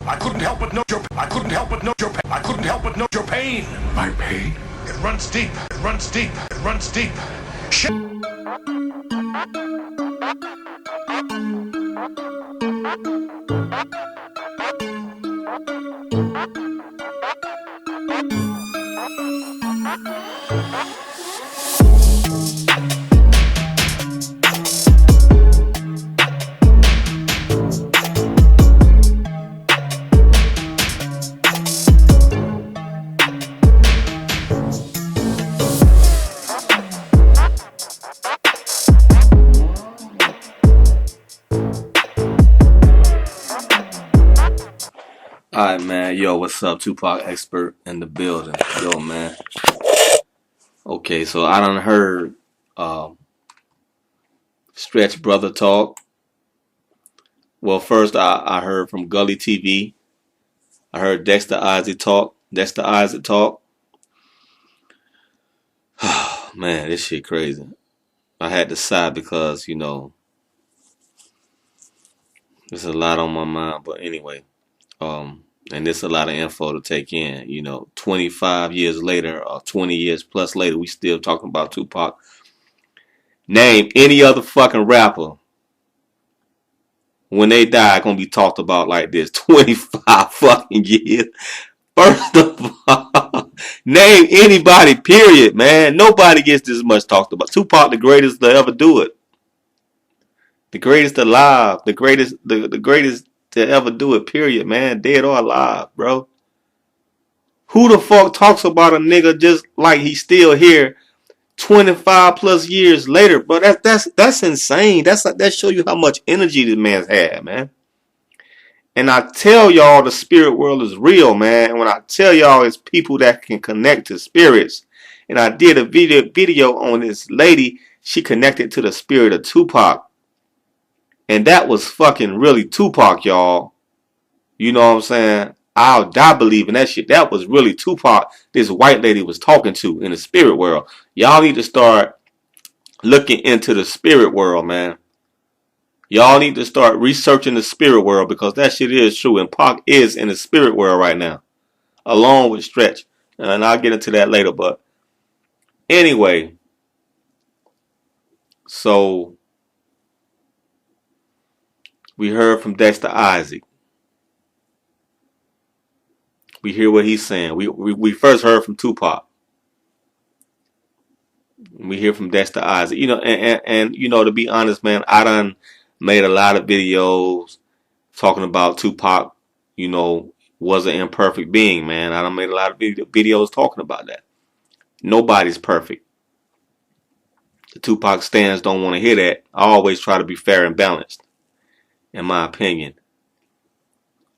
I couldn't help but note your I couldn't help but note your I couldn't help but note your pain. My pain? It runs deep. It runs deep. It runs deep. Shit. Alright, man. Yo, what's up? Tupac expert in the building. Yo, man. Okay, so I done heard Stretch Brother talk. Well, first I heard from Gully TV. I heard Dexter Issac talk. Man, this shit crazy. I had to sigh because, you know, there's a lot on my mind. But anyway, and there's a lot of info to take in. You know, 25 years later or 20 years plus later, we still talking about Tupac. Name any other fucking rapper when they die gonna be talked about like this 25 fucking years. First of all, name anybody, period, man. Nobody gets this much talked about. Tupac, the greatest to ever do it. The greatest alive. The greatest to ever do it, period, man. Dead or alive, bro. Who the fuck talks about a nigga just like he's still here 25 plus years later? But that's insane. That show you how much energy this man's had, man. And I tell y'all the spirit world is real, man. And when I tell y'all it's people that can connect to spirits. And I did a video on this lady. She connected to the spirit of Tupac. And that was fucking really Tupac, y'all. You know what I'm saying? I'll die believing that shit. That was really Tupac this white lady was talking to in the spirit world. Y'all need to start looking into the spirit world, man. Y'all need to start researching the spirit world because that shit is true. And Pac is in the spirit world right now. Along with Stretch. And I'll get into that later. But anyway. So we heard from Dexter Issac. We hear what he's saying. We first heard from Tupac. We hear from Dexter Issac. You know, and you know, to be honest, man, I done made a lot of videos talking about Tupac, you know, was an imperfect being, man. I done made a lot of videos talking about that. Nobody's perfect. The Tupac stands don't want to hear that. I always try to be fair and balanced, in my opinion,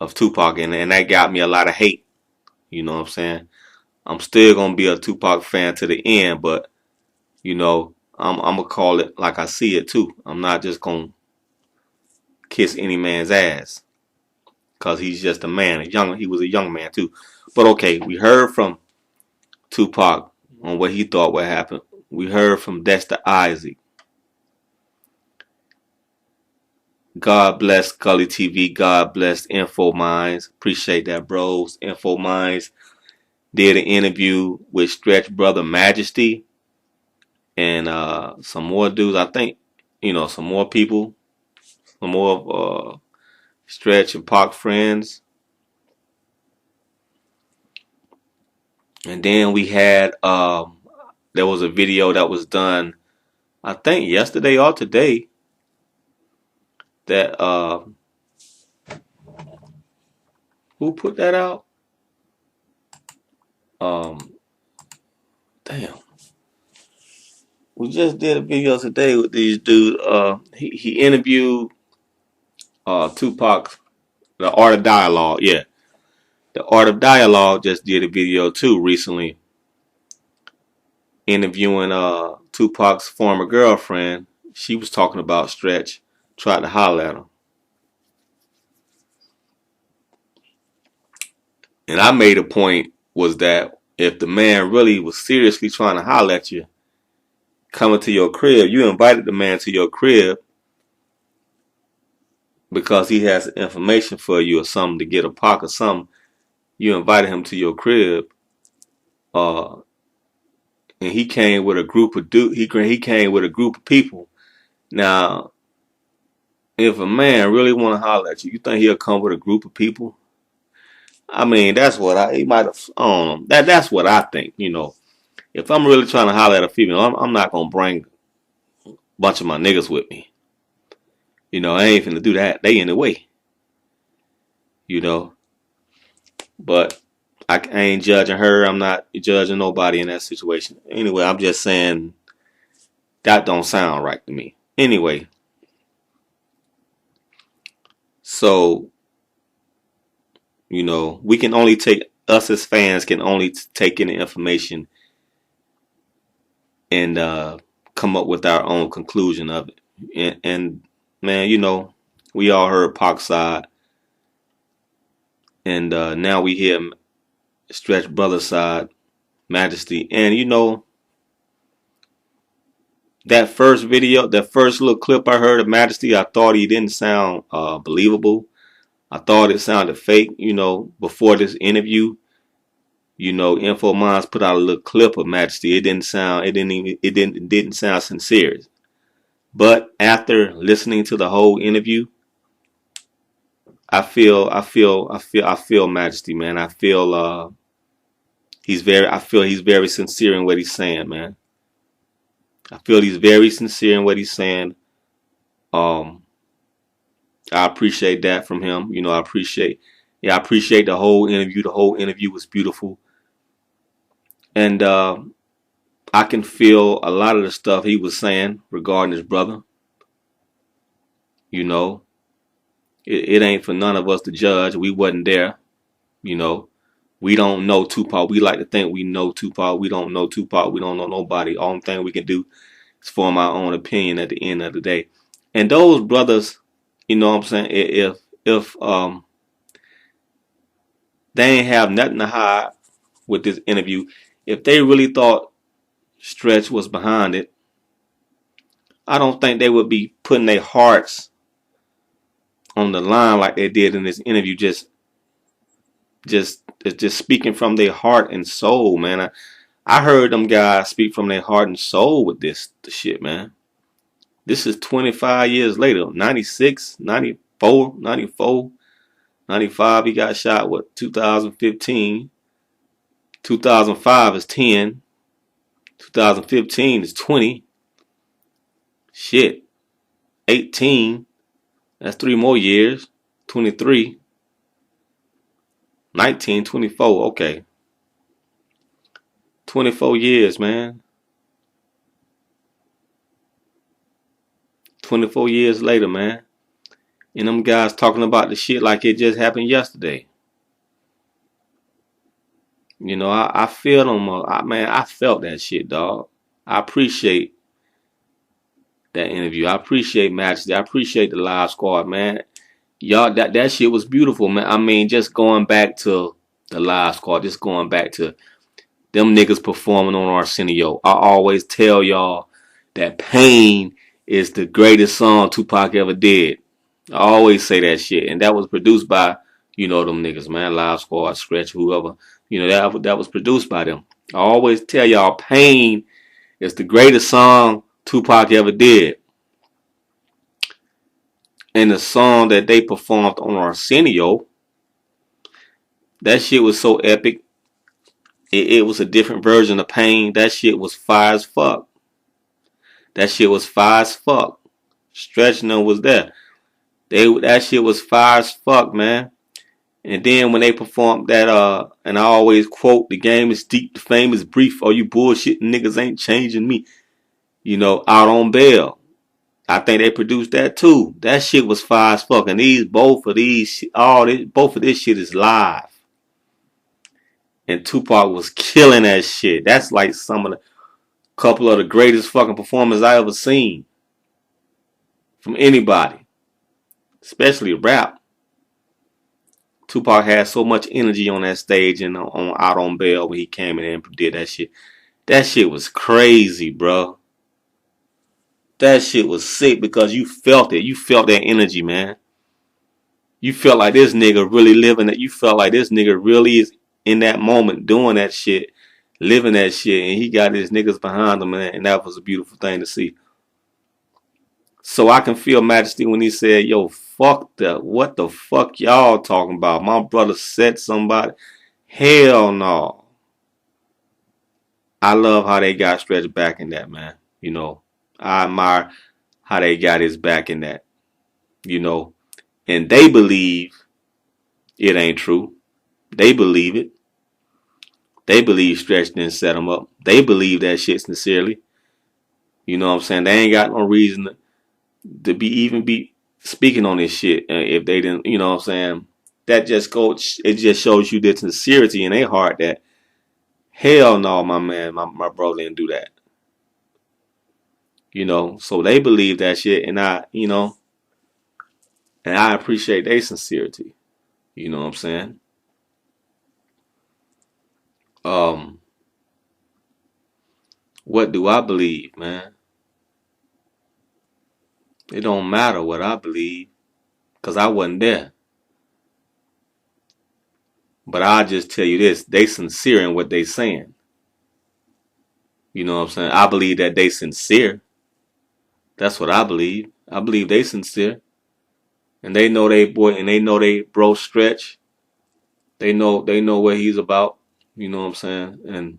of Tupac. And that got me a lot of hate. You know what I'm saying? I'm still going to be a Tupac fan to the end, but, you know, I'm going to call it like I see it, too. I'm not just going to kiss any man's ass because he's just a man. He was a young man, too. But, okay, we heard from Tupac on what he thought would happen. We heard from Dexter Issac. God bless Gully TV. God bless infominds. Appreciate that, bros. Infominds did an interview with Stretch brother Majesty and some more dudes. I think, you know, some more people, some more Stretch and Pac friends. And then we had there was a video that was done, I think yesterday or today. That who put that out? Damn. We just did a video today with these dudes. He interviewed Tupac, The Art of Dialogue. Yeah, The Art of Dialogue just did a video too recently, interviewing Tupac's former girlfriend. She was talking about Stretch. Tried to holler at him. And I made a point was that if the man really was seriously trying to holler at you, coming to your crib, you invited the man to your crib, because he has information for you or something to get a pocket or something. You invited him to your crib, uh, and he came with a group of he came with a group of people. Now, if a man really want to holler at you, you think he'll come with a group of people? I mean, that's what he might have. That's what I think. If I'm really trying to holler at a female, I'm not gonna bring a bunch of my niggas with me. I ain't finna do that. They in the way. You know, but I ain't judging her. I'm not judging nobody in that situation. Anyway, I'm just saying that don't sound right to me. Anyway, so we can only take us as fans can only take in the information and come up with our own conclusion of it. And man, we all heard Pac's side, and now we hear Stretch Brother's side, Majesty, and that first video, that first little clip I heard of Majesty, I thought he didn't sound believable. I thought it sounded fake. Before this interview, infominds put out a little clip of Majesty. It didn't sound sincere. But after listening to the whole interview, I feel Majesty, man. I feel he's very sincere in what he's saying, man. I feel he's very sincere in what he's saying. I appreciate that from him. I appreciate the whole interview. The whole interview was beautiful. And I can feel a lot of the stuff he was saying regarding his brother. It ain't for none of us to judge. We wasn't there. We don't know Tupac. We like to think we know Tupac. We don't know Tupac. We don't know nobody. All thing we can do is form our own opinion at the end of the day. And those brothers, what I'm saying, if they ain't have nothing to hide with this interview, if they really thought Stretch was behind it, I don't think they would be putting their hearts on the line like they did in this interview, just speaking from their heart and soul, man. I heard them guys speak from their heart and soul with the shit, man. This is 25 years later, 96, 94, 94, 95. He got shot, 2015. 2005 is 10. 2015 is 20. Shit. 18. That's 3 more years. 23. 19, 24. Okay. 24 years, man. 24 years later, man. And them guys talking about the shit like it just happened yesterday. I feel them. I felt that shit, dog. I appreciate that interview. I appreciate Majesty. I appreciate the Live Squad, man. Y'all, that shit was beautiful, man. I mean, just going back to the Live Squad, just going back to them niggas performing on Arsenio. I always tell y'all that Pain is the greatest song Tupac ever did. I always say that shit. And that was produced by, them niggas, man. Live Squad, Stretch, whoever. That was produced by them. I always tell y'all Pain is the greatest song Tupac ever did. And the song that they performed on Arsenio, that shit was so epic. It was a different version of Pain. That shit was fire as fuck. That shit was fire as fuck. Stretch was there. That shit was fire as fuck, man. And then when they performed that, and I always quote, the game is deep, the fame is brief. All you bullshitting niggas ain't changing me. Out on bail. I think they produced that too. That shit was fire as fuck. And both of this shit is live. And Tupac was killing that shit. That's like couple of the greatest fucking performances I ever seen. From anybody. Especially rap. Tupac had so much energy on that stage and out on bail when he came in and did that shit. That shit was crazy, bro. That shit was sick because you felt it. You felt that energy, man. You felt like this nigga really living it. You felt like this nigga really is in that moment doing that shit, living that shit, and he got his niggas behind him, and that was a beautiful thing to see. So I can feel Majesty when he said, yo, fuck that. What the fuck y'all talking about? My brother said somebody. Hell no. I love how they got Stretch back in that, man. You know, I admire how they got his back in that. You know, and they believe it ain't true. They believe it. They believe Stretch didn't set them up. They believe that shit sincerely. You know what I'm saying? They ain't got no reason to be speaking on this shit if they didn't, you know what I'm saying? That just goes, it just shows you the sincerity in their heart that hell no, my man, my brother didn't do that. You know, so they believe that shit, and I, you know, and I appreciate their sincerity. You know what I'm saying? What do I believe, man? It don't matter what I believe, because I wasn't there. But I'll just tell you this, they sincere in what they saying. You know what I'm saying? I believe that they sincere. That's what I believe. I believe they sincere. And they know they boy, and they know they bro Stretch. They know what he's about. You know what I'm saying?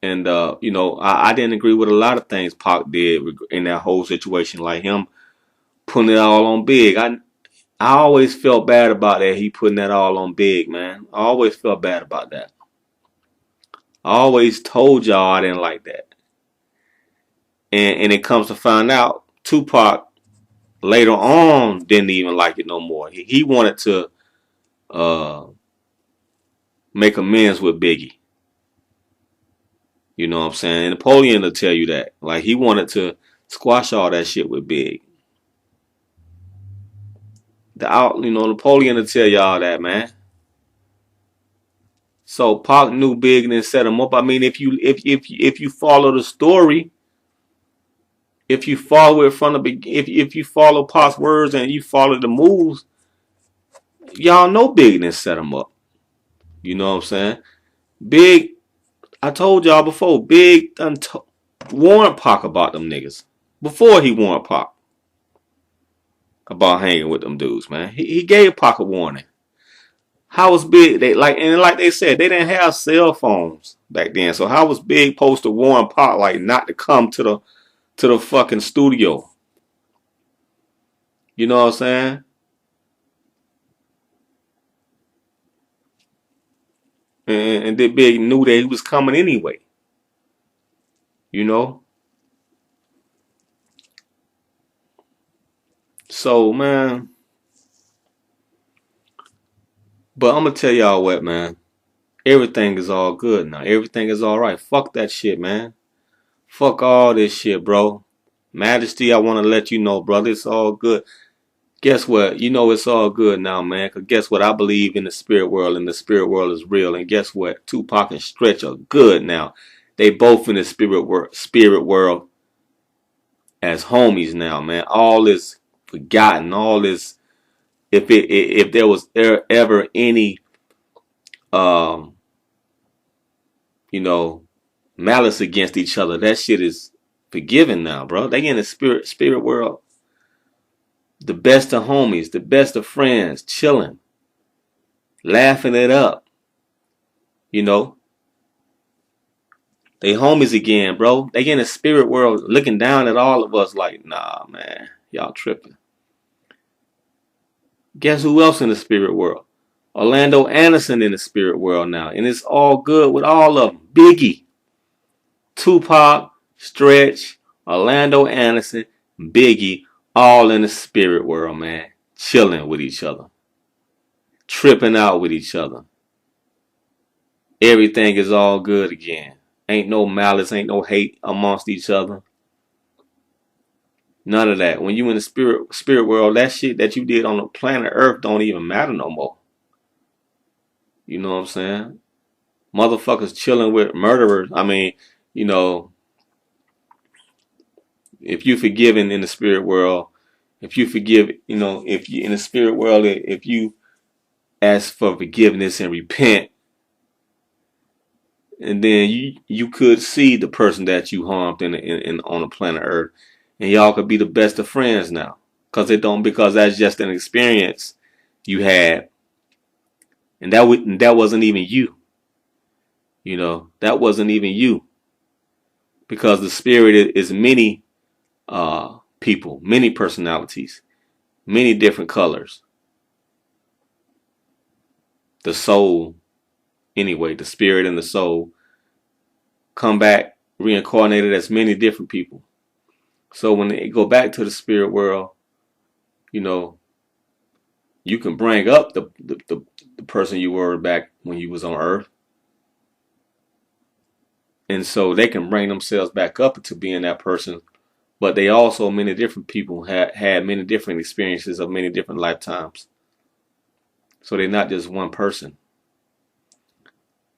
And you know, I didn't agree with a lot of things Pac did in that whole situation, like him putting it all on Big. I always felt bad about that. He putting that all on Big, man. I always felt bad about that. I always told y'all I didn't like that. And it comes to find out, Tupac later on didn't even like it no more. He wanted to make amends with Biggie. You know what I'm saying? And Napoleon will tell you that. Like, he wanted to squash all that shit with Big. You know, Napoleon will tell y'all that, man. So Pac knew Big and then set him up. I mean, if you follow the story, if you follow it from the if you follow Pac's words and you follow the moves, y'all know Big didn't set him up. You know what I'm saying? Big, I told y'all before, Big warned Pac about them niggas before he warned Pac about hanging with them dudes, man. He gave Pac a warning. How was Big? Like they said, they didn't have cell phones back then. So how was Big supposed to warn Pac like not to come to the fucking studio? You know what I'm saying? And then Big knew that he was coming anyway. You know? So, man. But I'm going to tell y'all what, man. Everything is all good now. Everything is all right. Fuck that shit, man. Fuck all this shit, bro. Majesty, I want to let you know, brother, it's all good. Guess what? You know it's all good now, man. Because guess what? I believe in the spirit world, and the spirit world is real. And guess what? Tupac and Stretch are good now. They both in the spirit world as homies now, man. All is forgotten. All is, if there was ever any, you know, malice against each other, that shit is forgiven now, bro. They in the spirit world. The best of homies, the best of friends, chilling, laughing it up. You know, they homies again, bro. They in the spirit world looking down at all of us like, nah, man, y'all tripping. Guess who else in the spirit world? Orlando Anderson in the spirit world now. And it's all good with all of them. Biggie, Tupac, Stretch, Orlando Anderson, Biggie, all in the spirit world, man. Chilling with each other. Tripping out with each other. Everything is all good again. Ain't no malice, ain't no hate amongst each other. None of that. When you in the spirit world, that shit that you did on the planet Earth don't even matter no more. You know what I'm saying? Motherfuckers chilling with murderers. I mean, you know, if you forgiven in the spirit world, If you forgive, you know, if you in the spirit world, if you ask for forgiveness and repent, and then you could see the person that you harmed in on the planet Earth, and y'all could be the best of friends now, because that's just an experience you had, and that wasn't even you, you know, that wasn't even you, because the spirit is many people, many personalities, many different colors. The soul, anyway, the spirit and the soul come back reincarnated as many different people. So when they go back to the spirit world, you know, you can bring up the person you were back when you was on Earth. And so they can bring themselves back up to being that person. But they also, many different people had many different experiences of many different lifetimes. So they're not just one person.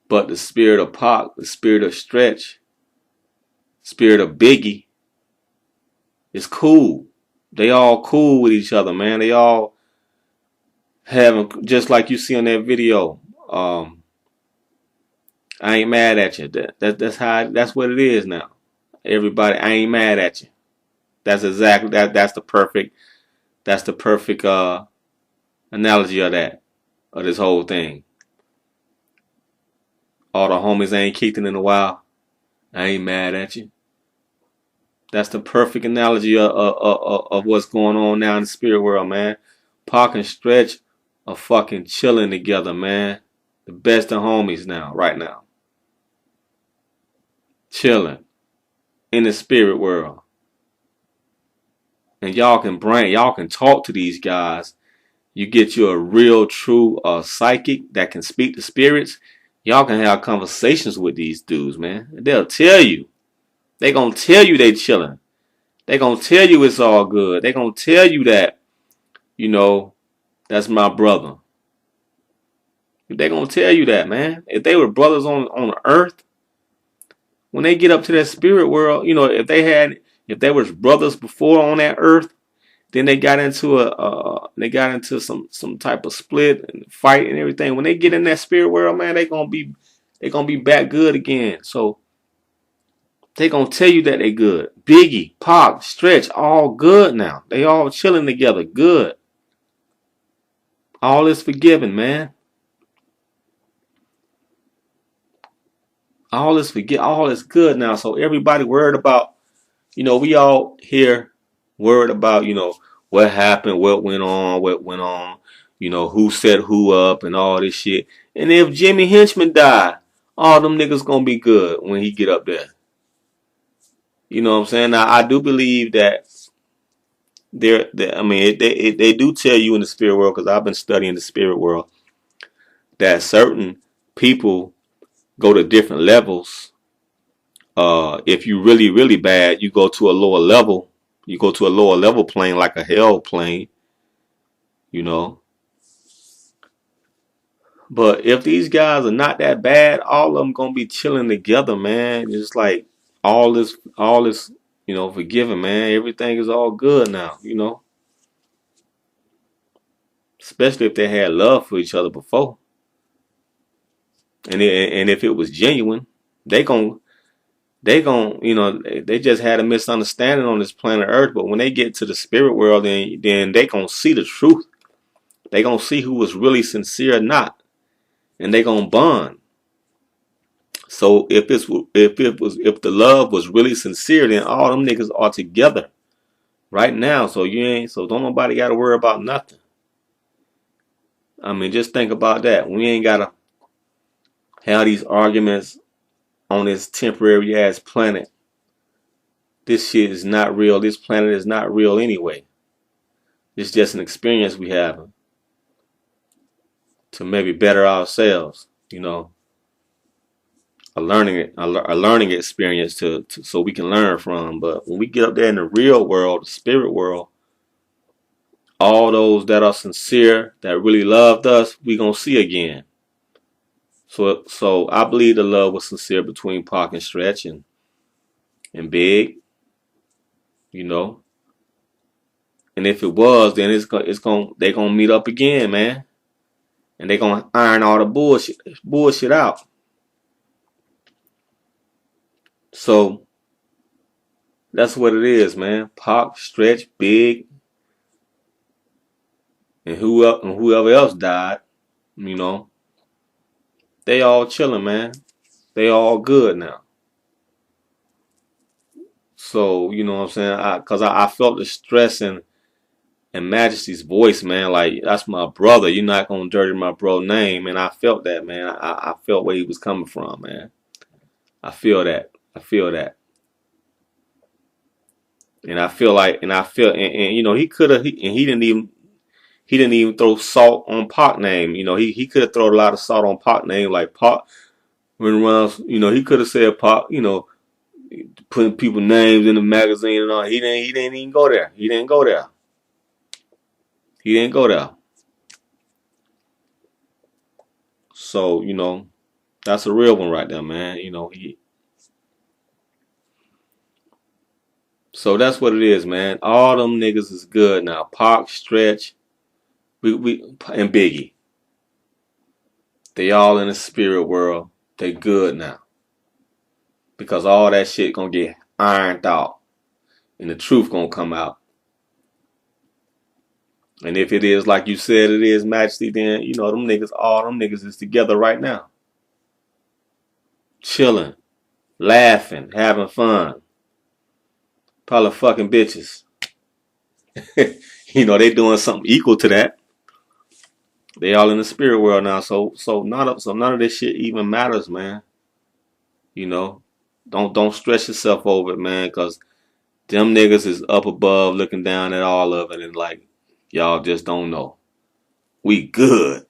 But the spirit of Pac, the spirit of Stretch, spirit of Biggie is cool. They all cool with each other, man. They all having, just like you see on that video. I ain't mad at you. That's what it is now. Everybody, I ain't mad at you. That's exactly that. That's the perfect analogy of this whole thing. All the homies ain't kicked it in a while. I ain't mad at you. That's the perfect analogy of what's going on now in the spirit world, man. Pac and Stretch are fucking chilling together, man. The best of homies now, right now. Chilling in the spirit world. And y'all can talk to these guys. You get you a real true psychic that can speak to spirits. Y'all can have conversations with these dudes, man. They'll tell you. They gonna tell you they chilling. They gonna tell you it's all good. They gonna tell you that, you know, that's my brother. They gonna tell you that, man. If they were brothers on earth, when they get up to that spirit world, you know, if they was brothers before on that earth, then they got into some type of split and fight and everything. When they get in that spirit world, man, they gonna be back good again. So they gonna tell you that they good. Biggie, Pac, Stretch, all good now. They all chilling together, good. All is forgiven, man. All is good now. So everybody worried about, you know, we all here worried about, you know, what happened, what went on, you know, who set who up and all this shit. And if Jimmy Henchmen die, all them niggas gonna be good when he get up there. You know what I'm saying? Now I do believe that they do tell you in the spirit world, because I've been studying the spirit world, that certain people go to different levels. If you really, really bad, you go to a lower level. You go to a lower level plane, like a hell plane, you know. But if these guys are not that bad, all of them gonna be chilling together, man. Just like all this, you know, forgiven, man. Everything is all good now, you know. Especially if they had love for each other before, and if it was genuine, they gon' you know, they just had a misunderstanding on this planet Earth. But when they get to the spirit world, then they gonna see the truth. They gonna see who was really sincere or not, and they gonna bond. So if the love was really sincere, then all them niggas are together right now. So don't nobody gotta worry about nothing. I mean, just think about that. We ain't gotta have these arguments on this temporary ass planet. This shit is not real. This planet is not real anyway. It's just an experience we have to maybe better ourselves, you know. A learning experience to so we can learn from. But when we get up there in the real world, the spirit world, all those that are sincere, that really loved us, we gonna see again. So I believe the love was sincere between Pac and Stretch and Big, you know. And if it was, then they gonna meet up again, man. And they gonna iron all the bullshit out. So that's what it is, man. Pac, Stretch, Big, and whoever else died, you know, they all chilling, man. They all good now. So, you know what I'm saying? Cause I felt the stress and Majesty's voice, man. Like, that's my brother. You're not gonna dirty my bro name. And I felt that, man. I felt where he was coming from, man. I feel that. I feel that. And I feel like, and you know, he could have, and he didn't even throw salt on Pac name. You know, he could have thrown a lot of salt on Pac name. Like Pac went around, you know, he could have said Pac, you know, putting people names in the magazine and all. He didn't even go there. He didn't go there. He didn't go there. So, you know, that's a real one right there, man. You know, so that's what it is, man. All them niggas is good now. Pac, Stretch, and Biggie. They all in the spirit world. They good now. Because all that shit gonna get ironed out. And the truth gonna come out. And if it is like you said it is, Majesty, then, you know, all them niggas is together right now. Chilling. Laughing. Having fun. Probably fucking bitches. You know, they doing something equal to that. They all in the spirit world now. So none of this shit even matters, man. You know. Don't stress yourself over it, man, because them niggas is up above looking down at all of it and like, y'all just don't know. We good.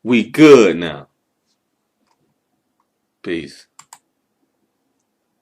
We good now. Peace.